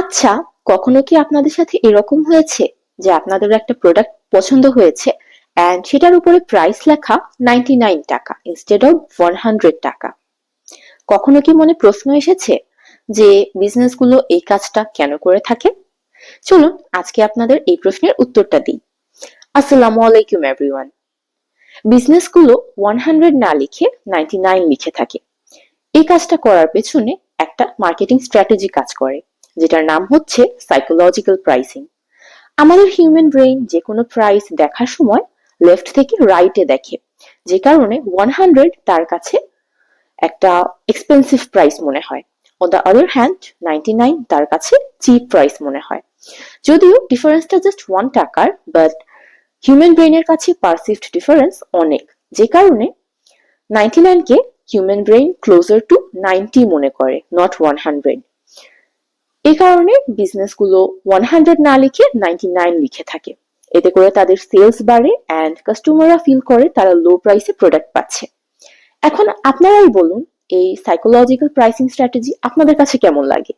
আচ্ছা, কখনো কি আপনাদের সাথে এরকম হয়েছে যে আপনাদের একটা প্রোডাক্ট পছন্দ হয়েছে এন্ড সেটার উপরে প্রাইস লেখা 99 টাকা ইনস্টেড অফ 100 টাকা? কখনো কি মনে প্রশ্ন এসেছে যে বিজনেসগুলো এই কাজটা কেন করে থাকে? চলুন আজকে আপনাদের এই প্রশ্নের উত্তরটা দিই। আসসালামু আলাইকুম এভরিওয়ান। বিজনেসগুলো 100 না লিখে 99 লিখে থাকে। এই কাজটা করার পেছনে একটা মার্কেটিং স্ট্র্যাটেজি কাজ করে, যেটার নাম হচ্ছে সাইকোলজিক্যাল প্রাইসিং। আমাদের হিউম্যান ব্রেইন যে কোনো প্রাইস দেখার সময় লেফট থেকে রাইটে দেখে, যে কারণে 100 তার কাছে একটা এক্সপেন্সিভ প্রাইস মনে হয়। অন দ্য আদার হ্যান্ড 99 তার কাছে চিপ প্রাইস মনে হয়। যদিও ডিফারেন্সটা জাস্ট 1 টাকার, বাট হিউম্যান ব্রেইনের কাছে পারসিভড ডিফারেন্স অনেক, যে কারণে 99 কে হিউম্যান ব্রেইন ক্লোজার টু 90 মনে করে, নট 100। এই কারণে বিজনেসগুলো 100 না লিখে 99 লিখে থাকে। এতে করে তাদের সেলস বাড়ে এন্ড কাস্টমাররা ফিল করে তারা লো প্রাইসে প্রোডাক্ট পাচ্ছে। এখন আপনারাই বলুন, এই সাইকোলজিক্যাল প্রাইসিং স্ট্র্যাটেজি আপনাদের কাছে কেমন লাগে?